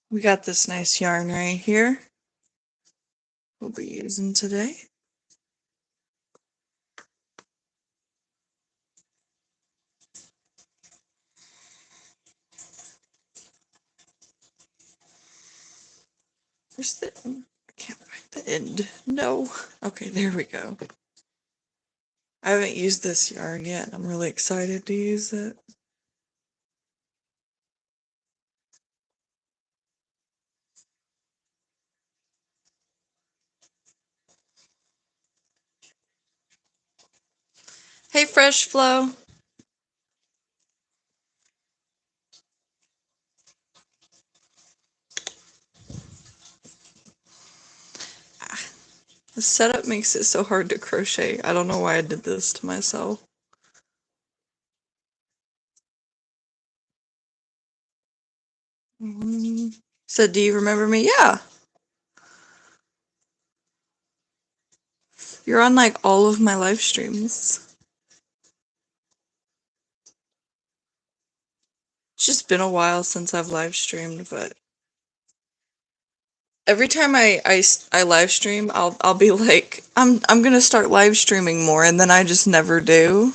We got this nice yarn right here we'll be using today. Where's the, I can't find the end. No. Okay, there we go. I haven't used this yarn yet. I'm really excited to use it. Hey, Fresh Flow. The setup makes it so hard to crochet. I don't know why I did this to myself. So, do you remember me? Yeah. You're on like all of my live streams. It's just been a while since I've live streamed, but every time I live stream, I'll be like, I'm gonna start live streaming more, and then I just never do.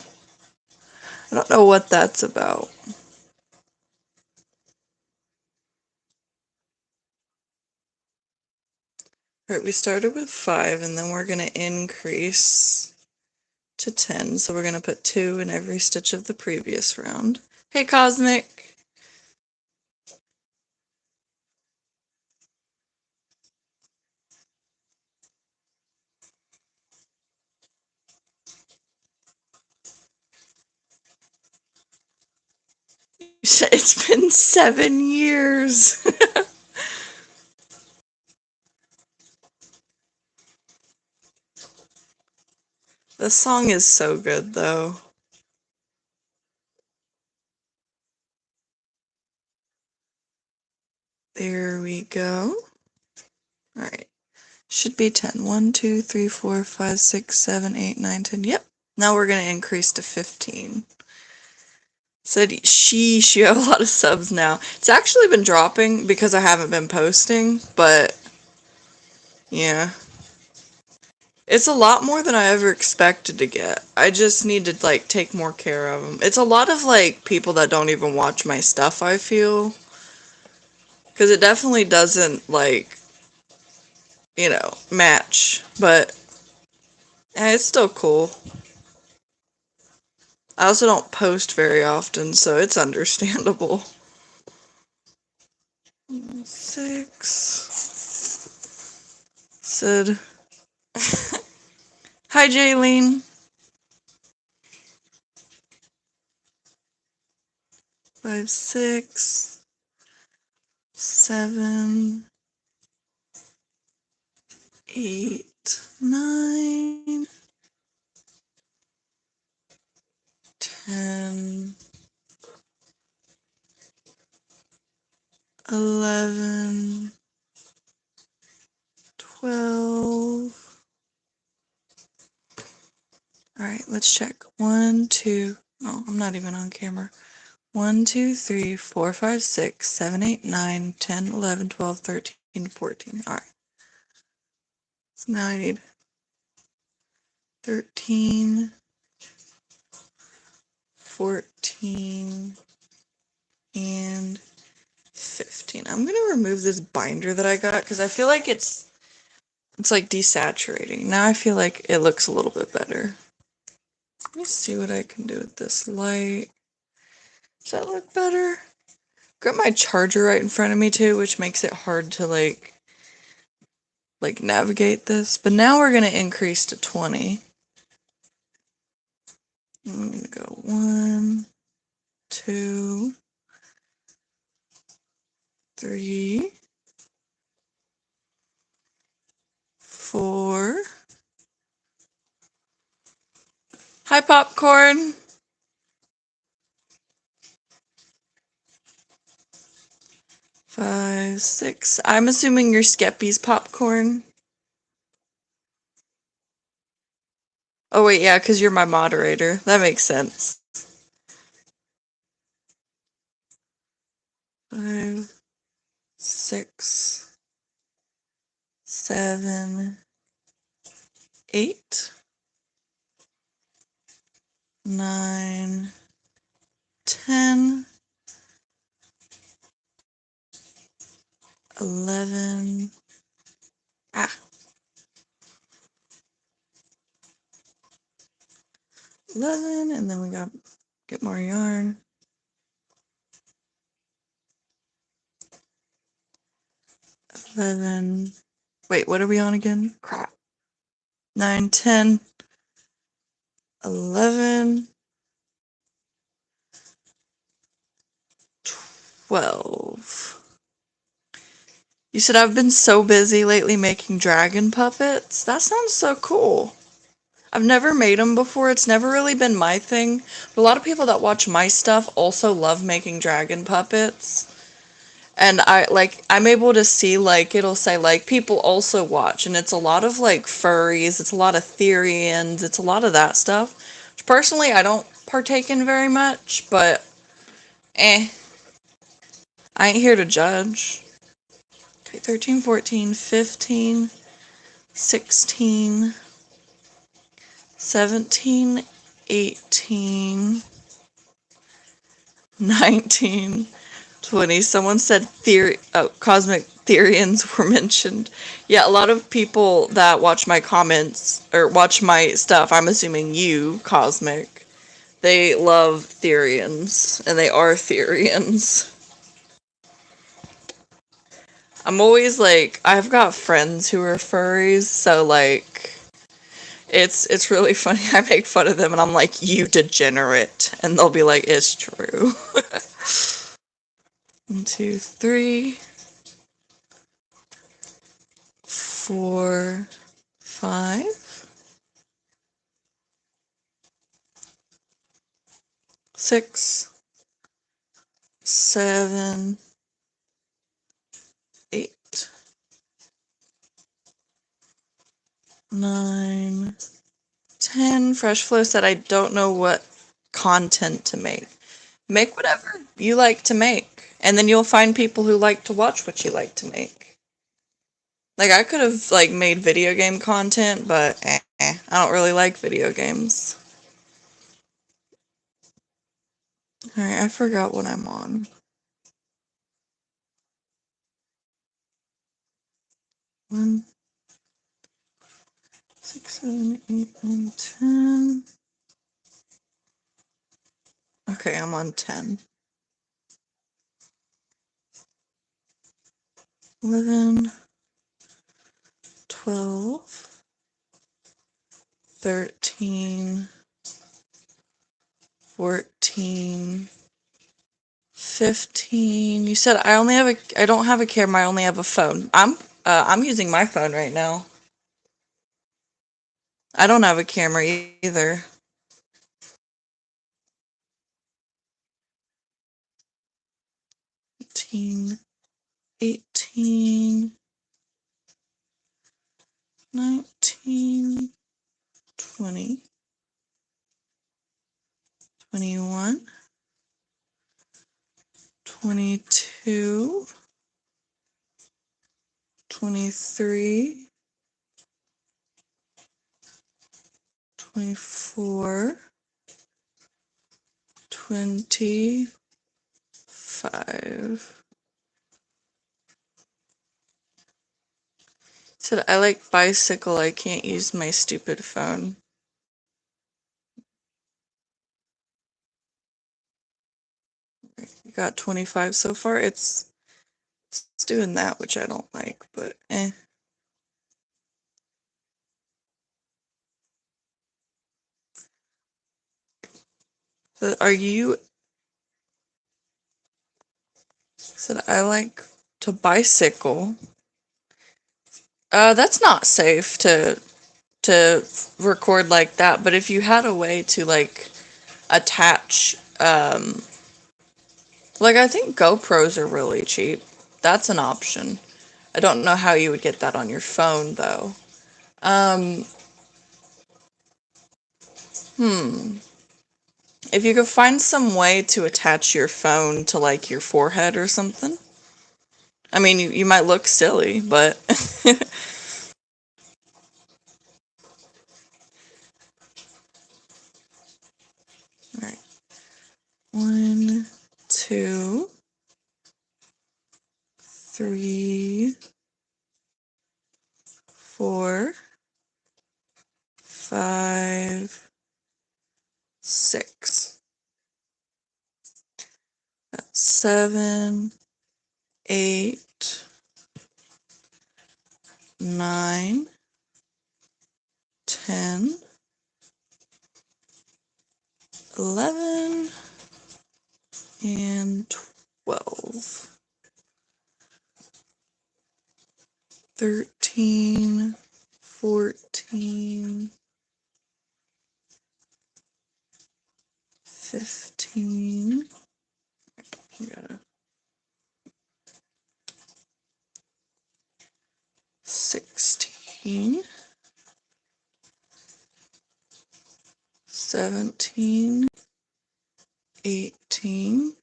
I don't know what that's about. Alright, we started with 5, and then we're gonna increase to 10. So we're gonna put 2 in every stitch of the previous round. Hey, Cosmic! It's been 7 years! The song is so good, though. There we go. Alright. Should be 10. 1, 2, 3, 4, 5, 6, 7, 8, 9, 10. Yep. Now we're going to increase to 15. Said, sheesh, you have a lot of subs now. It's actually been dropping because I haven't been posting, but yeah. It's a lot more than I ever expected to get. I just need to, like, take more care of them. It's a lot of, like, people that don't even watch my stuff, I feel. Because it definitely doesn't, like, you know, match. But it's still cool. I also don't post very often, so it's understandable. 6. Said, hi, Jaylene. 5, 6, 7, 8, 9, 10, 11, 12. Alright, let's check. 1, 2. Oh, I'm not even on camera. 1, 2, 3, 4, 5, 6, 7, 8, 9, 10, 11, 12, 13, 14. Alright. So now I need 13, 14, and 15. I'm gonna remove this binder that I got because I feel like it's like desaturating. Now I feel like it looks a little bit better. Let me see what I can do with this light. Does that look better? Got my charger right in front of me too, which makes it hard to like navigate this. But now we're gonna increase to 20. I'm gonna go 1, 2, 3, 4. Hi, Popcorn. 5, 6. I'm assuming you're Skeppy's Popcorn. Oh wait, yeah, because you're my moderator. That makes sense. 5, 6, 7, 8, 9, 10, 11, 11, and then we got get more yarn. 11. Wait, what are we on again? Crap. 9, 10, 11, 12. You said I've been so busy lately making dragon puppets. That sounds so cool. I've never made them before. It's never really been my thing. But a lot of people that watch my stuff also love making dragon puppets. And I'm able to see, like, it'll say, like, people also watch. And it's a lot of, like, furries. It's a lot of Therians. It's a lot of that stuff. Which personally, I don't partake in very much. But, I ain't here to judge. Okay, 13, 14, 15, 16, 17, 18, 19, 20. Someone said cosmic Therians were mentioned. Yeah, a lot of people that watch my comments, or watch my stuff, I'm assuming you, Cosmic, they love Therians, and they are Therians. I'm always like, I've got friends who are furries, so like, it's really funny. I make fun of them and I'm like, you degenerate. And they'll be like, it's true. 1, 2, 3, 4, 5, 6, 7, 8, 9, 10. Fresh Flow said, I don't know what content to make. Make whatever you like to make. And then you'll find people who like to watch what you like to make. Like, I could have, like, made video game content, but I don't really like video games. Alright, I forgot what I'm on. 1, 6, 7, 8, 9, 10. Okay, I'm on 10. 11, 12, 13, 14, 15. You said I don't have a camera, I only have a phone. I'm using my phone right now. I don't have a camera either. 18, 18, 19, 20, 21, 22, 23, 24, 25. Said I like bicycle, I can't use my stupid phone. Got 25 so far. It's doing that, which I don't like, but So are you... Said I like to bicycle. That's not safe to record like that, but if you had a way to, like, attach, like, I think GoPros are really cheap. That's an option. I don't know how you would get that on your phone, though. If you could find some way to attach your phone to, like, your forehead or something, I mean, you might look silly, but all right. 1, 2, 3, 4, 5, 6, 7, 8, 9, 10, 11, and 12. 13, 14, 15. You gotta 16, 17, 18.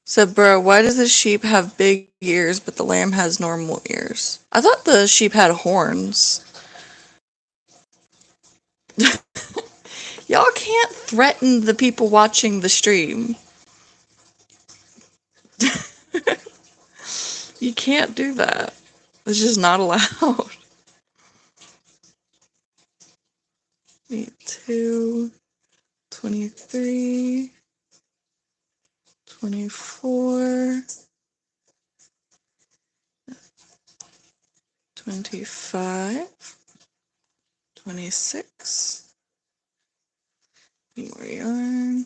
So, bro, why does the sheep have big ears but the lamb has normal ears? I thought the sheep had horns. Y'all can't threaten the people watching the stream. You can't do that. It's just not allowed. 22, 23, 24, 25, 26. Need more yarn.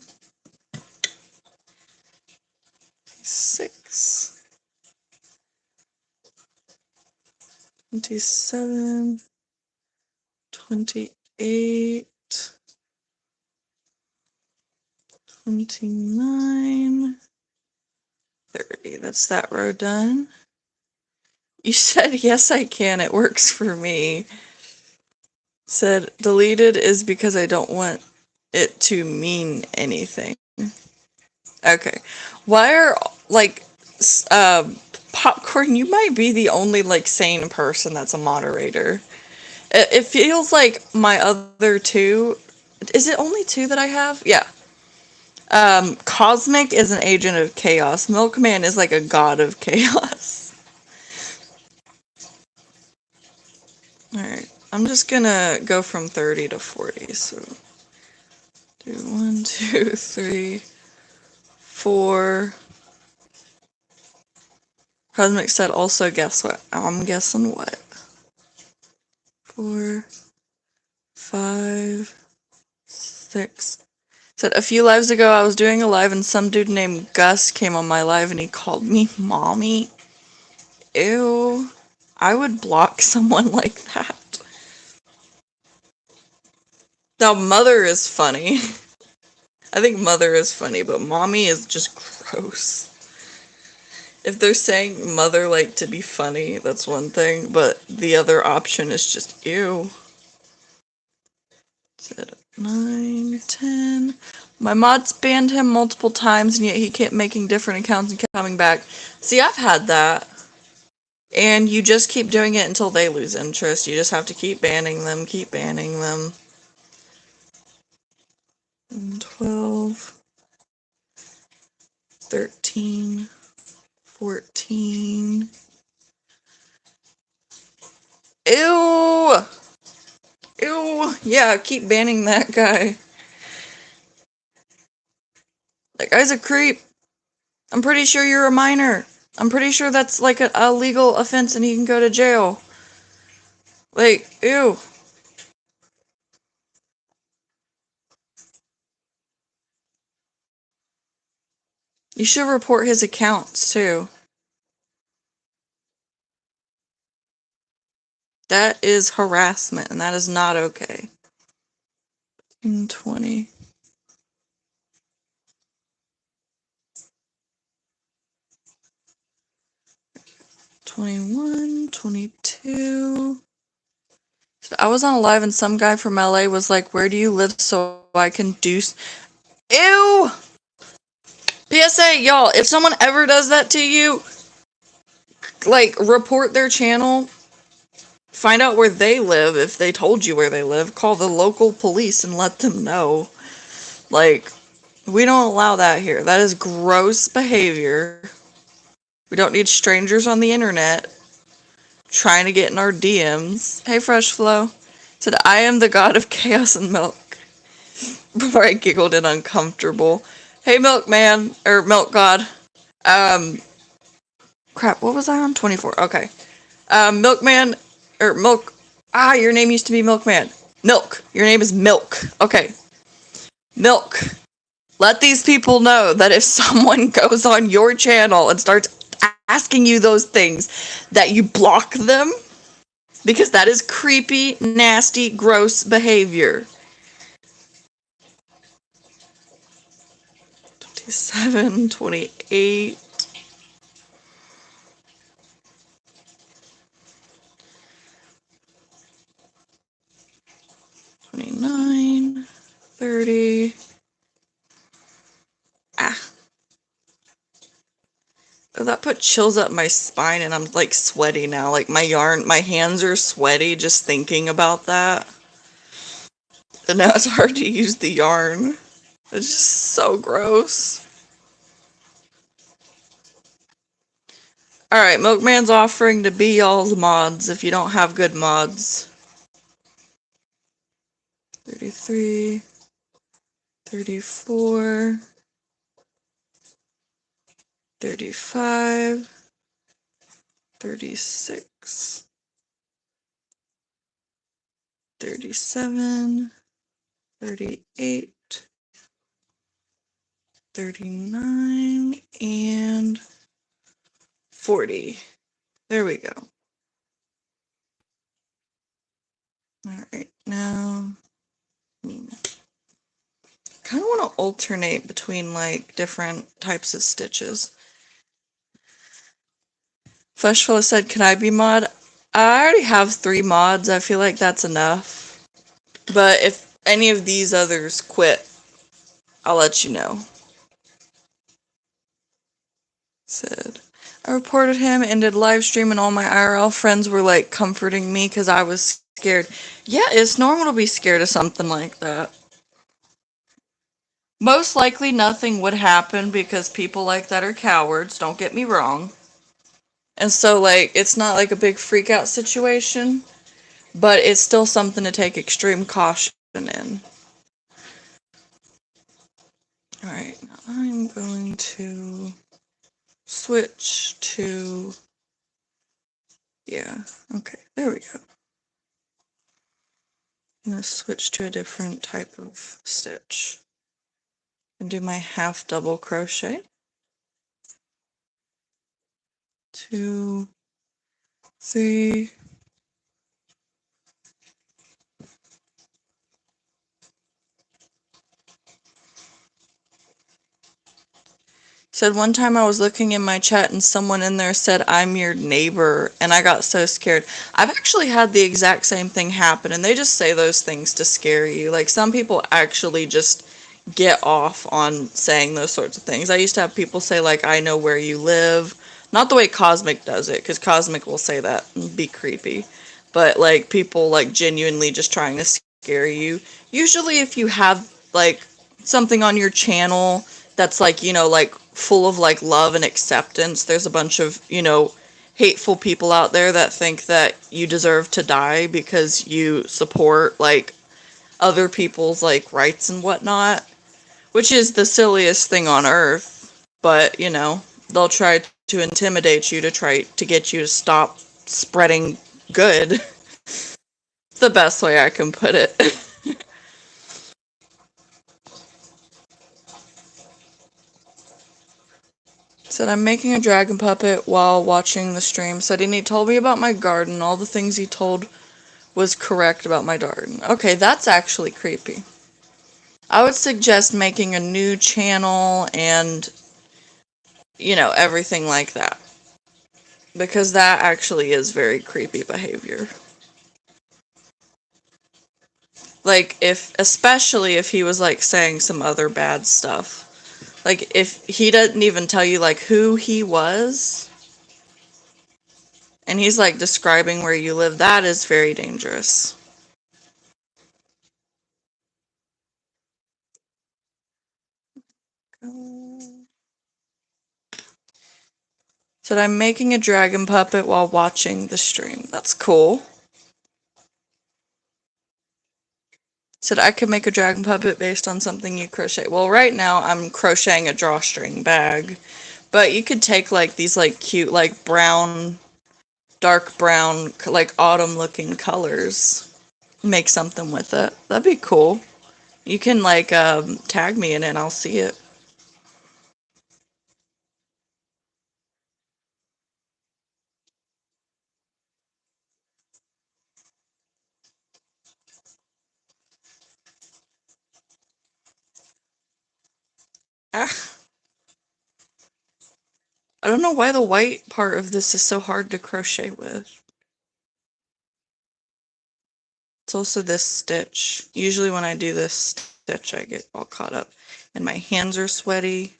6, 27, 28, 29, 30. That's that row done. You said, yes, I can. It works for me. Said, deleted is because I don't want it to mean anything. Okay. Why are, like, Popcorn, you might be the only, like, sane person that's a moderator. It feels like my other two... Is it only two that I have? Yeah. Cosmic is an agent of chaos. Milkman is like a god of chaos. Alright. I'm just gonna go from 30 to 40, so... Do 1, 2, 3, 4... Cosmic said also guess what? I'm guessing what? 4, 5, 6. Said a few lives ago I was doing a live and some dude named Gus came on my live and he called me mommy. Ew. I would block someone like that. Now mother is funny. I think mother is funny, but mommy is just gross. If they're saying mother like to be funny, that's one thing, but the other option is just ew. Said 9, 10. My mods banned him multiple times and yet he kept making different accounts and kept coming back. See, I've had that. And you just keep doing it until they lose interest. You just have to keep banning them, keep banning them. 12, 13, 14. Ew! Ew! Yeah, keep banning that guy. That guy's a creep. I'm pretty sure you're a minor. I'm pretty sure that's like a legal offense and he can go to jail. Like, ew. You should report his accounts too. That is harassment and that is not okay. 20. 21, 22. So I was on a live and some guy from LA was like, where do you live so I can do... Ew! PSA, y'all, if someone ever does that to you, like, report their channel, find out where they live. If they told you where they live, call the local police and let them know. Like, we don't allow that here. That is gross behavior. We don't need strangers on the internet trying to get in our DMs. Hey, Fresh Flow. Said, I am the god of chaos and milk. Before I giggled and uncomfortable. Hey, Milkman. Or Milk God. Crap, what was I on? 24. Okay. Milkman. Or Milk. Your name used to be Milkman. Milk. Your name is Milk. Okay. Milk. Let these people know that if someone goes on your channel and starts asking you those things, that you block them, because that is creepy, nasty, gross behavior. 27, 28. $29, $30. Oh, that put chills up my spine, and I'm like sweaty now. Like my hands are sweaty just thinking about that. And now it's hard to use the yarn. It's just so gross. Alright, Milkman's offering to be y'all's mods if you don't have good mods. 33, 34, 35, 36, 37, 38, 39, and 40. There we go. Alright, now kind of want to alternate between like different types of stitches. Fleshfella said, can I be mod? I already have 3 mods. I feel like that's enough. But if any of these others quit, I'll let you know. Said, I reported him and did live stream, and all my IRL friends were like comforting me because I was scared. Yeah, it's normal to be scared of something like that. Most likely nothing would happen because people like that are cowards, don't get me wrong. And so, like, it's not like a big freak out situation, but it's still something to take extreme caution in. Alright, now I'm going to switch to, yeah, okay, there we go. I'm going to switch to a different type of stitch and do my half double crochet. 2, 3, said one time I was looking in my chat and someone in there said, I'm your neighbor, and I got so scared. I've actually had the exact same thing happen, and they just say those things to scare you. Like, some people actually just get off on saying those sorts of things. I used to have people say, like, I know where you live. Not the way Cosmic does it, because Cosmic will say that and be creepy. But, like, people, like, genuinely just trying to scare you. Usually if you have, like, something on your channel that's, like, you know, like, full of, like, love and acceptance, there's a bunch of, you know, hateful people out there that think that you deserve to die because you support, like, other people's, like, rights and whatnot, which is the silliest thing on earth. But, you know, they'll try to intimidate you to try to get you to stop spreading good. It's the best way I can put it. Said, I'm making a dragon puppet while watching the stream. Said, he told me about my garden. All the things he told was correct about my garden. Okay, that's actually creepy. I would suggest making a new channel and, you know, everything like that. Because that actually is very creepy behavior. Like, especially if he was, like, saying some other bad stuff. Like, if he doesn't even tell you, like, who he was, and he's, like, describing where you live, that is very dangerous. Said, I'm making a dragon puppet while watching the stream. That's cool. Said, I could make a dragon puppet based on something you crochet. Well, right now I'm crocheting a drawstring bag. But you could take, like, these, like, cute, like, brown, dark brown, like, autumn-looking colors. Make something with it. That'd be cool. You can, like, tag me in it and I'll see it. Ah, I don't know why the white part of this is so hard to crochet with. It's also this stitch. Usually when I do this stitch, I get all caught up. And my hands are sweaty.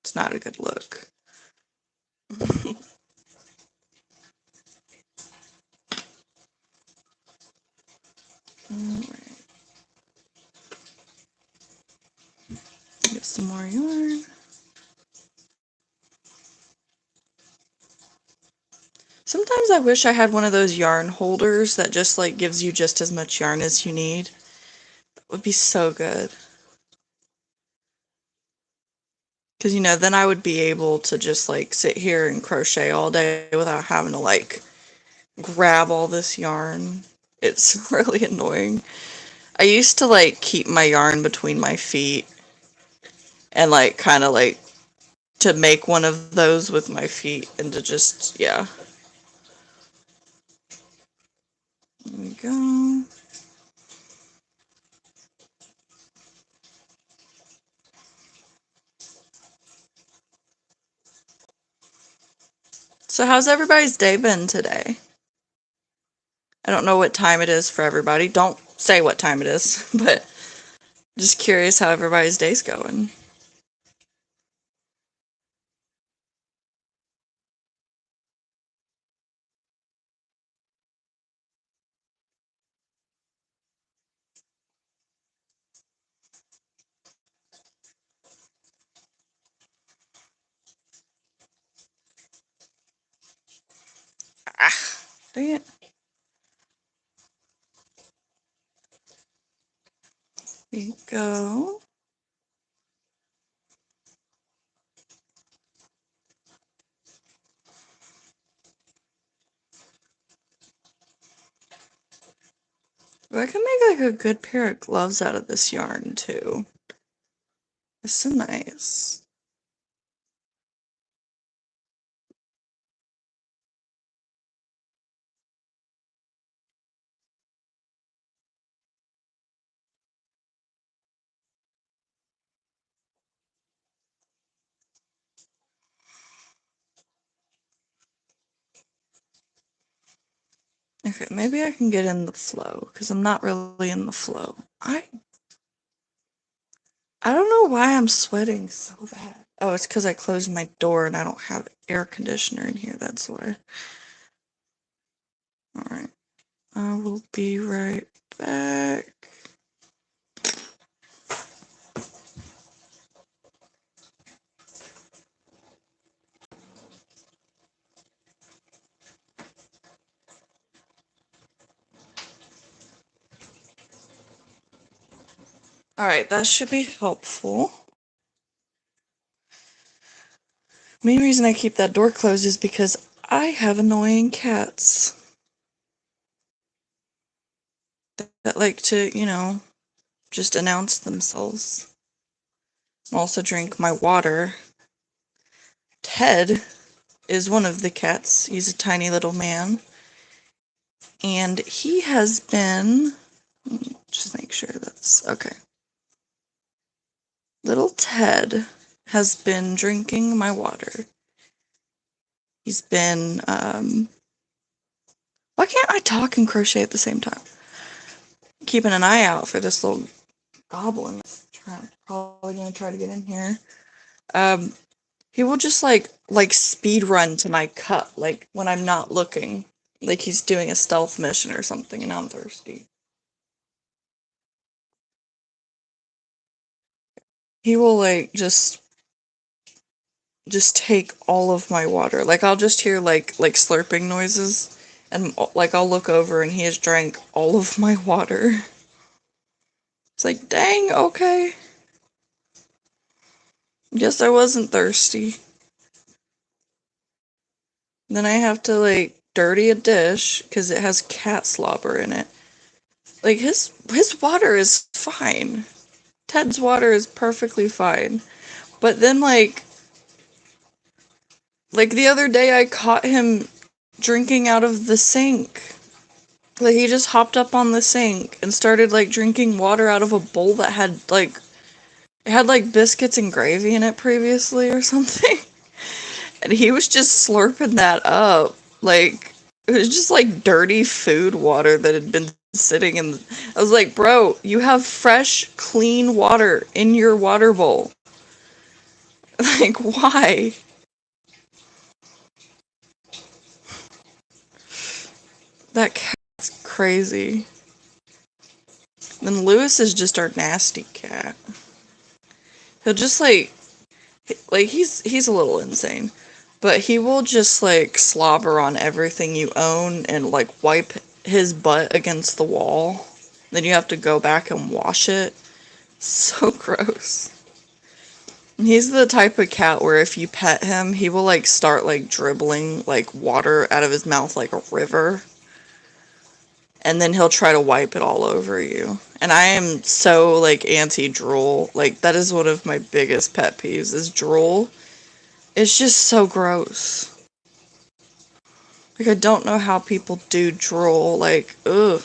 It's not a good look. Alright. Get some more yarn. Sometimes I wish I had one of those yarn holders that just, like, gives you just as much yarn as you need. That would be so good. Because, you know, then I would be able to just, like, sit here and crochet all day without having to, like, grab all this yarn. It's really annoying. I used to, like, keep my yarn between my feet and, like, kind of, like, to make one of those with my feet and to just, yeah. There we go. So how's everybody's day been today? I don't know what time it is for everybody. Don't say what time it is, but just curious how everybody's day's going. Ah, dang it. There you go. I can make, like, a good pair of gloves out of this yarn, too. It's so nice. Okay, maybe I can get in the flow, because I'm not really in the flow. I don't know why I'm sweating so bad. Oh, it's because I closed my door and I don't have air conditioner in here, that's why. Alright, I will be right back. Alright, that should be helpful. Main reason I keep that door closed is because I have annoying cats that like to, you know, just announce themselves. Also drink my water. Ted is one of the cats. He's a tiny little man. And he has been, just make sure that's okay. Little Ted has been drinking my water. He's been, why can't I talk and crochet at the same time? Keeping an eye out for this little goblin that's probably gonna try to get in here. Um, he will just like speed run to my cup, like when I'm not looking, like he's doing a stealth mission or something, and I'm thirsty. He will like just take all of my water. Like I'll just hear like slurping noises, and like I'll look over and he has drank all of my water. It's like, dang, okay. Guess I wasn't thirsty. Then I have to like dirty a dish because it has cat slobber in it. Like his water is fine. Ted's water is perfectly fine. But then like the other day I caught him drinking out of the sink. Like he just hopped up on the sink and started like drinking water out of a bowl that had like it had like biscuits and gravy in it previously or something. And he was just slurping that up. Like it was just like dirty food water that had been sitting in. I was like, bro, you have fresh, clean water in your water bowl. Like, why? That cat's crazy. Then Lewis is just our nasty cat. He'll just like he's a little insane, but he will just like slobber on everything you own and like wipe his butt against the wall. Then you have to go back and wash it. So gross. He's the type of cat where if you pet him, he will like start like dribbling like water out of his mouth like a river. And then he'll try to wipe it all over you. And I am so like anti-drool. Like that is one of my biggest pet peeves is drool. It's just so gross. Like I don't know how people do drool. Like, ugh.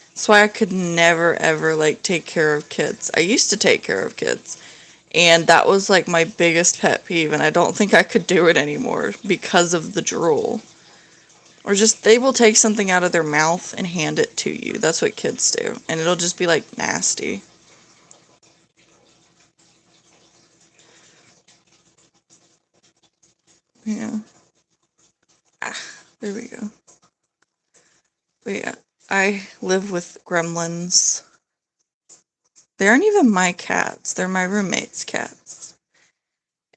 That's why I could never ever like take care of kids. I used to take care of kids. And that was like my biggest pet peeve, and I don't think I could do it anymore because of the drool. Or just they will take something out of their mouth and hand it to you. That's what kids do. And it'll just be like nasty. Yeah. Ah, there we go. But yeah, I live with gremlins. They aren't even my cats. They're my roommate's cats.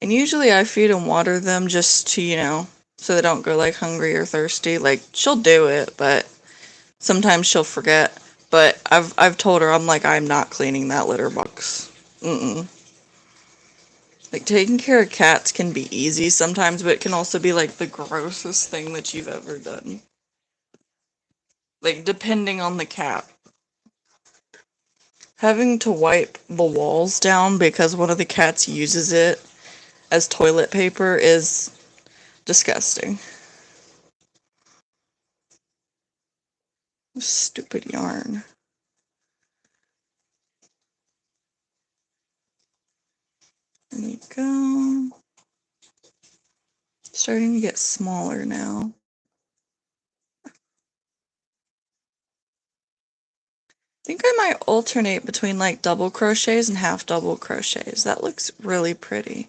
And usually I feed and water them just to, so they don't go like hungry or thirsty. Like she'll do it, but sometimes she'll forget. But I've told her, I'm like, I'm not cleaning that litter box. Mm-mm. Like taking care of cats can be easy sometimes, but it can also be like the grossest thing that you've ever done. Like depending on the cat. Having to wipe the walls down because one of the cats uses it as toilet paper is disgusting. Stupid yarn. There you go. Starting to get smaller now. I think I might alternate between like double crochets and half double crochets. That looks really pretty.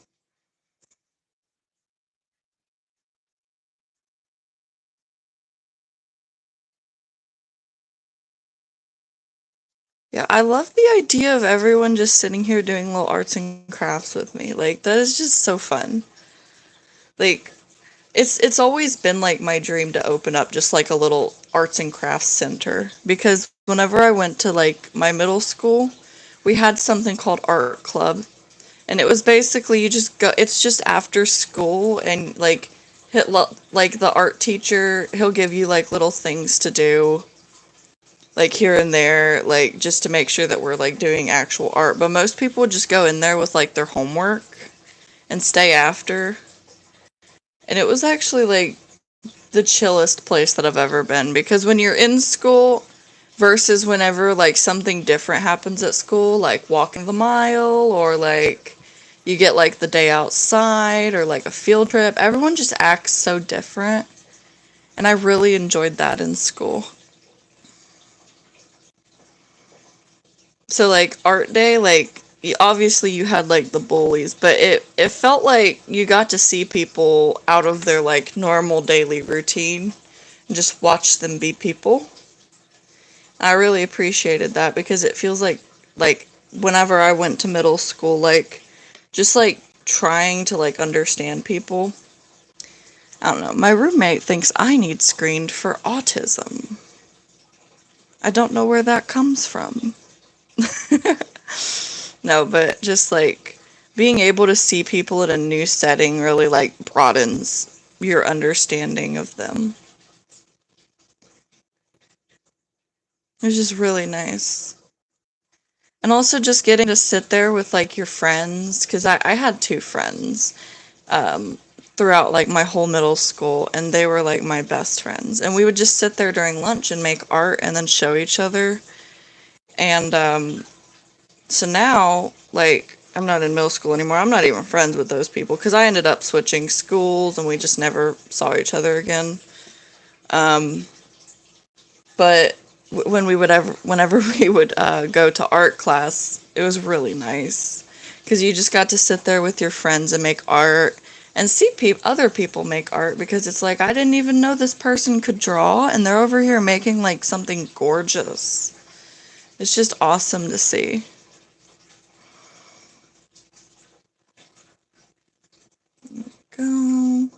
Yeah, I love the idea of everyone just sitting here doing little arts and crafts with me. Like that is just so fun. Like it's always been like my dream to open up just like a little arts and crafts center because whenever I went to like my middle school, we had something called art club, and it was basically you just go it's just after school and like like the art teacher, he'll give you like little things to do like here and there, like just to make sure that we're like doing actual art. But most people would just go in there with like their homework and stay after. And it was actually like the chillest place that I've ever been because when you're in school versus whenever like something different happens at school, like walking the mile or like you get like the day outside or like a field trip, everyone just acts so different. And I really enjoyed that in school. So like art day, like obviously you had like the bullies, but it felt like you got to see people out of their like normal daily routine and just watch them be people. I really appreciated that because it feels like whenever I went to middle school, like just like trying to like understand people. I don't know. My roommate thinks I need screened for autism. I don't know where that comes from. No, but just like being able to see people in a new setting really like broadens your understanding of them. It's just really nice. And also just getting to sit there with like your friends, because I had two friends um, throughout like my whole middle school, and they were like my best friends. And we would just sit there during lunch and make art and then show each other. And so now, like, I'm not in middle school anymore. I'm not even friends with those people because I ended up switching schools and we just never saw each other again. Um, but when we would whenever we would go to art class, it was really nice because you just got to sit there with your friends and make art and see other people make art because it's like I didn't even know this person could draw and they're over here making like something gorgeous. It's just awesome to see. Go.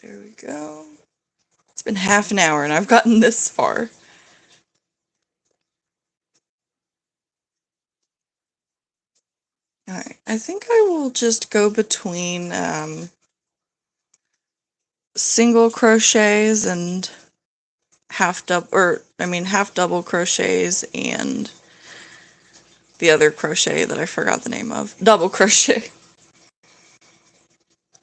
There we go. It's been half an hour and I've gotten this far. Alright, I think I will just go between single crochets and half double crochets and the other crochet that I forgot the name of. Double crochet.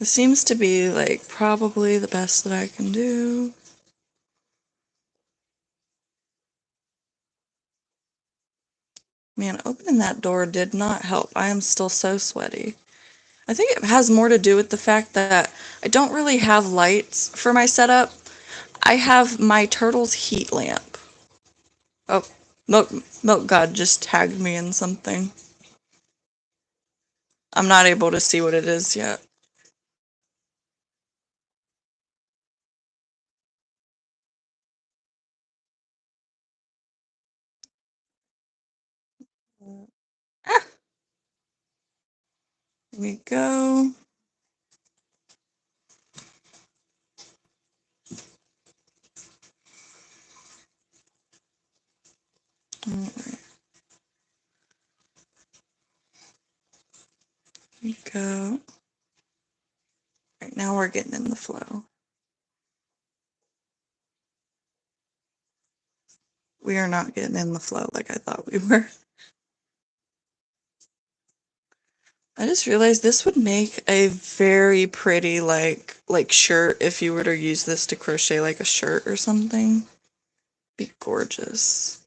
This seems to be like probably the best that I can do. Man, opening that door did not help. I am still so sweaty. I think it has more to do with the fact that I don't really have lights for my setup. I have my turtle's heat lamp. Oh, Milk God just tagged me in something. I'm not able to see what it is yet. Ah, here we go. Here we go. Right now we're getting in the flow. We are not getting in the flow like I thought we were. I just realized this would make a very pretty like shirt if you were to use this to crochet like a shirt or something. Be gorgeous.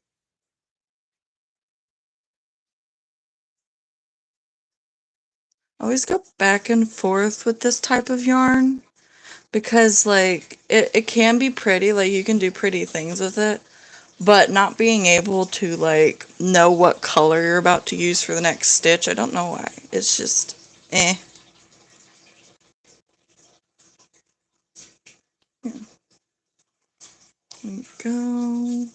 I always go back and forth with this type of yarn because like it can be pretty, like you can do pretty things with it, but not being able to like know what color you're about to use for the next stitch, I don't know why. It's just eh. Here we go.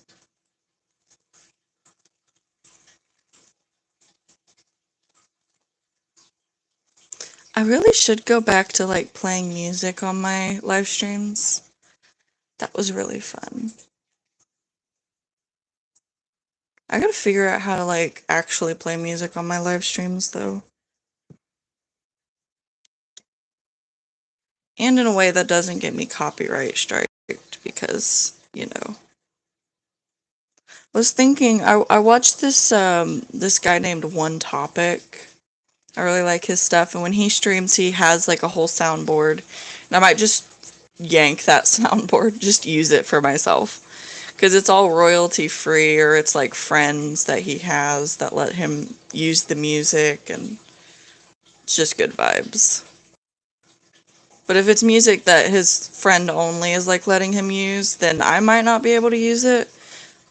I really should go back to like playing music on my live streams. That was really fun. I gotta figure out how to like actually play music on my live streams though. And in a way that doesn't get me copyright striked because, you know. I was thinking I watched this guy named One Topic. I really like his stuff and when he streams he has like a whole soundboard and I might just yank that soundboard, just use it for myself. Because it's all royalty free or it's like friends that he has that let him use the music and It's just good vibes. But if it's music that his friend only is like letting him use, then I might not be able to use it.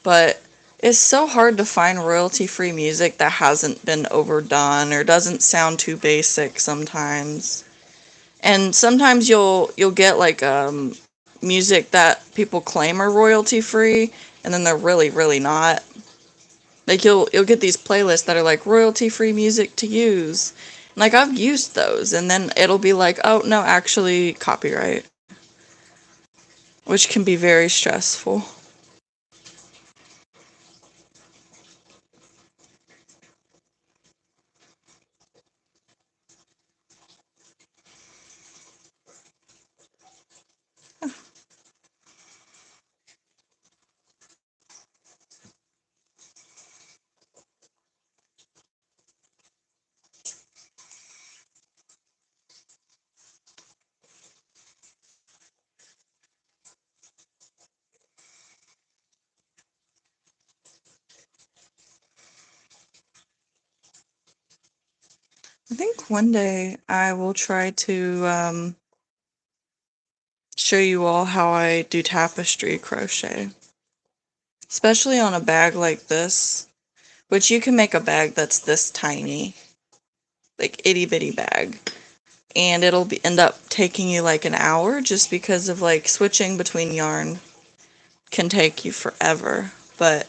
But it's so hard to find royalty-free music that hasn't been overdone or doesn't sound too basic sometimes. And sometimes you'll get like music that people claim are royalty-free, and then they're really not. Like you'll get these playlists that are like royalty-free music to use. Like I've used those, and then it'll be like, oh no, actually copyright, which can be very stressful. I think one day I will try to show you all how I do tapestry crochet, especially on a bag like this, which you can make a bag that's this tiny, like itty bitty bag, and end up taking you like an hour just because of like switching between yarn can take you forever, but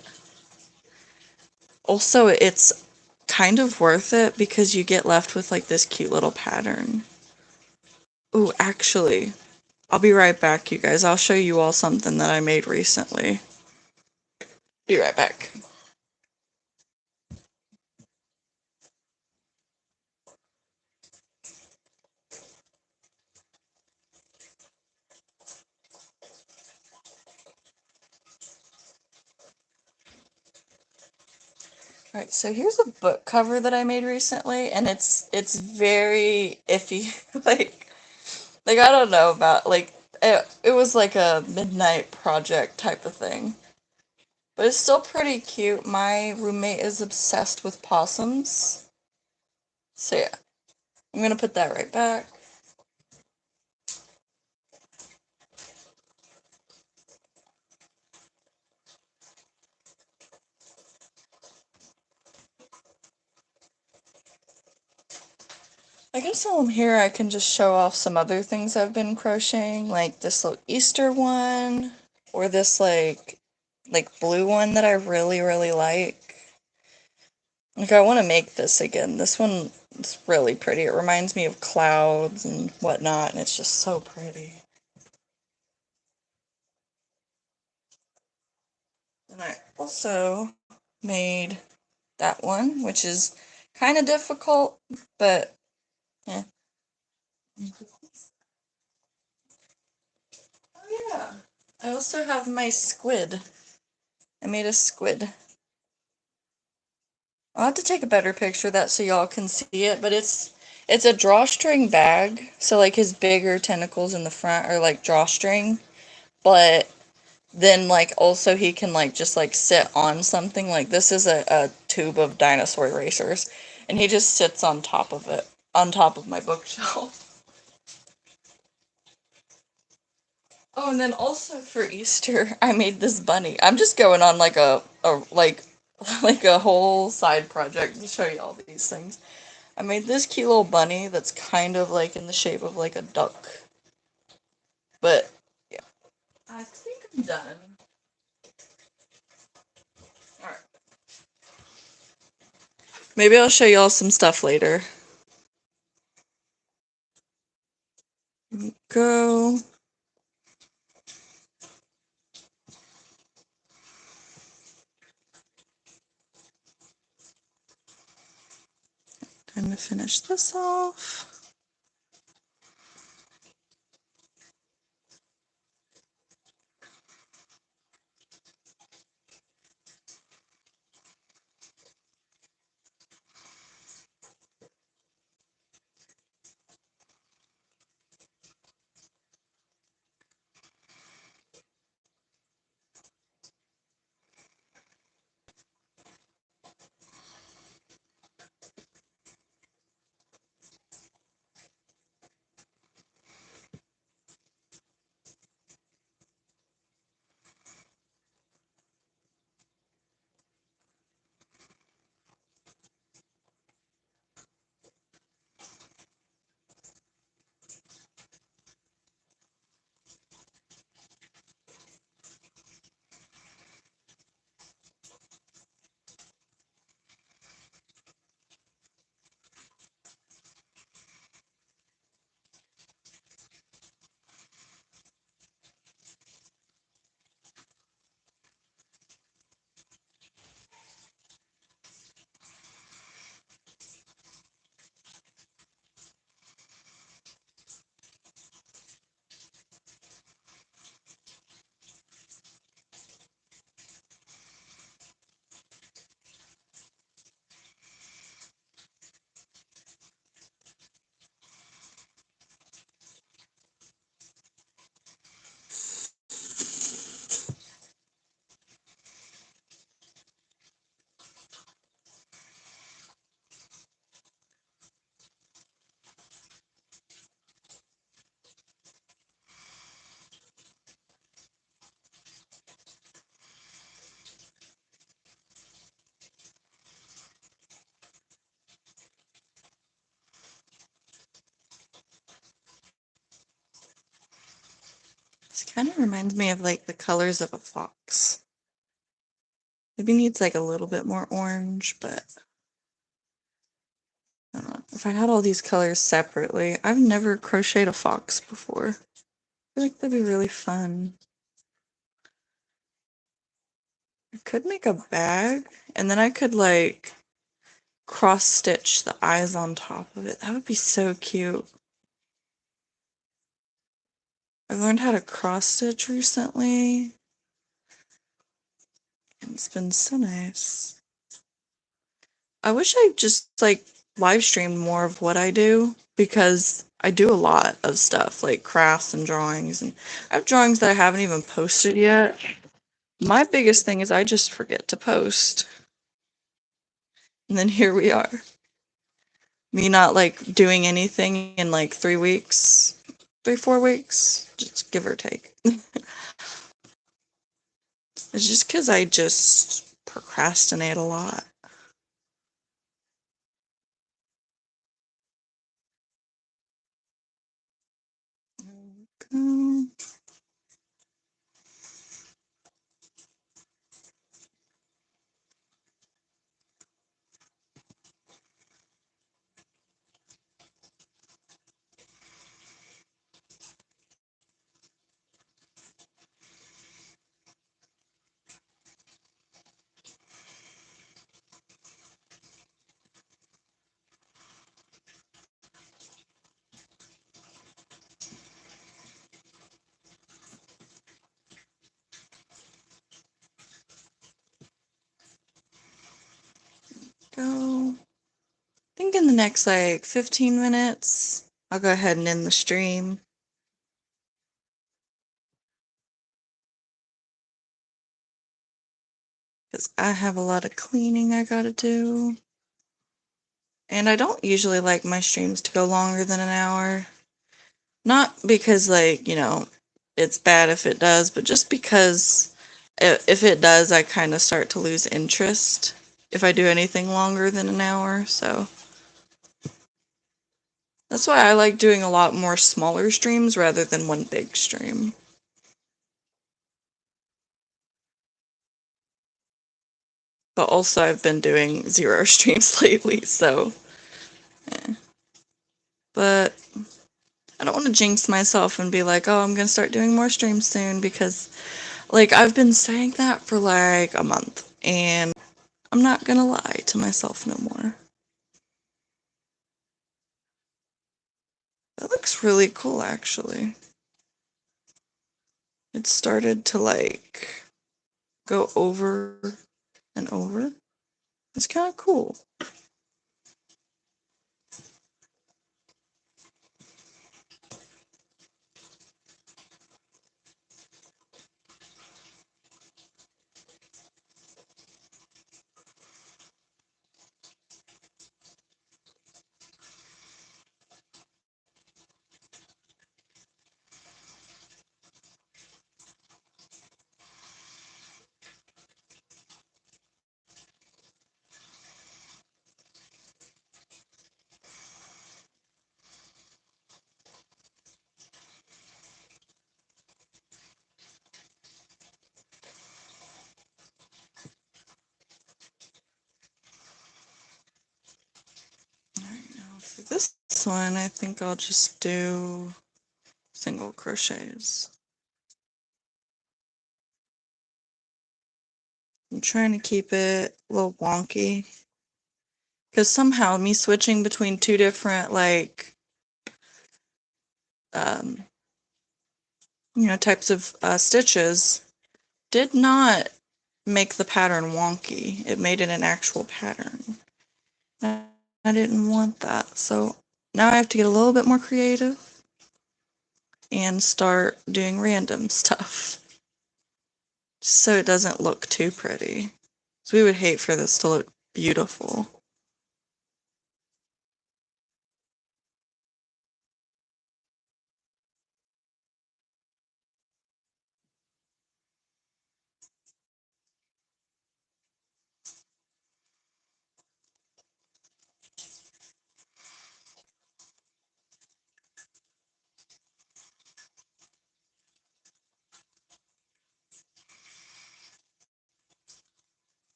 also it's kind of worth it because you get left with like this cute little pattern. Ooh, actually, I'll be right back, you guys. I'll show you all something that I made recently. Be right back. Alright, so here's a book cover that I made recently, and it's very iffy. like I don't know about it was like a midnight project type of thing. But it's still pretty cute. My roommate is obsessed with possums. So yeah, I'm gonna put that right back. I guess while I'm here, I can just show off some other things I've been crocheting, like this little Easter one, or this like blue one that I really like. Like I want to make this again. This one is really pretty. It reminds me of clouds and whatnot, and it's just so pretty. And I also made that one, which is kind of difficult, but yeah. Oh yeah. I also have my squid. I made a squid. I'll have to take a better picture of that so y'all can see it, but it's a drawstring bag, so like his bigger tentacles in the front are like drawstring, but then like also he can like just like sit on something. Like this is a tube of dinosaur erasers, and he just sits on top of it, on top of my bookshelf. Oh, and then also for Easter, I made this bunny. I'm just going on like a like a whole side project to show you all these things. I made this cute little bunny that's kind of like in the shape of like a duck. But yeah, I think I'm done. Alright. Maybe I'll show y'all some stuff later. Go. Time to finish this off. This kind of reminds me of like the colors of a fox. Maybe needs like a little bit more orange, but I don't know. If I had all these colors separately, I've never crocheted a fox before. I feel like that'd be really fun. I could make a bag, and then I could like cross stitch the eyes on top of it. That would be so cute. I've learned how to cross stitch recently, and it's been so nice. I wish I just like live streamed more of what I do, because I do a lot of stuff like crafts and drawings, and I have drawings that I haven't even posted yet. My biggest thing is I just forget to post. And then here we are. Me not like doing anything in like 3 weeks, 4 weeks, just give or take. It's just because I just procrastinate a lot. Go. I think in the next like 15 minutes, I'll go ahead and end the stream. Because I have a lot of cleaning I gotta do. And I don't usually like my streams to go longer than an hour. Not because, like, it's bad if it does, but just because if it does, I kind of start to lose interest if I do anything longer than an hour. So that's why I like doing a lot more smaller streams rather than one big stream. But also, I've been doing 0 streams lately, so. Eh. But I don't want to jinx myself and be like, oh, I'm going to start doing more streams soon, because, like, I've been saying that for like a month, and I'm not going to lie to myself no more. That looks really cool, actually. It started to, like, go over and over. It's kind of cool. Alright, now for this one, I think I'll just do single crochets. I'm trying to keep it a little wonky, because somehow me switching between 2 different, like, um, types of stitches did not make the pattern wonky. It made it an actual pattern. I didn't want that, so now I have to get a little bit more creative and start doing random stuff, so it doesn't look too pretty. So we would hate for this to look beautiful.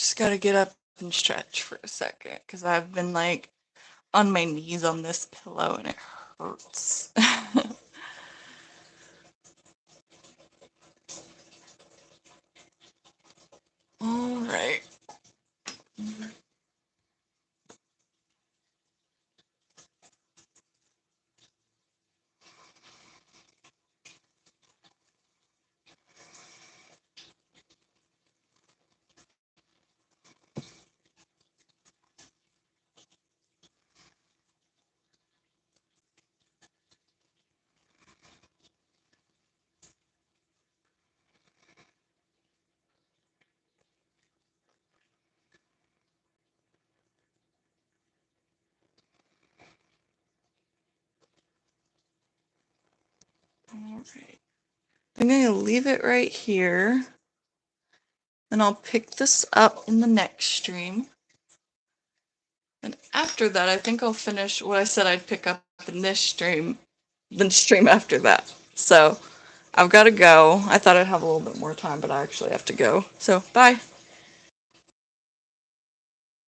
just gotta get up and stretch for a second because I've been like on my knees on this pillow and it hurts. All right. All right. I'm going to leave it right here. Then I'll pick this up in the next stream. And after that, I think I'll finish what I said I'd pick up in this stream, the stream after that. So I've got to go. I thought I'd have a little bit more time, but I actually have to go. So bye.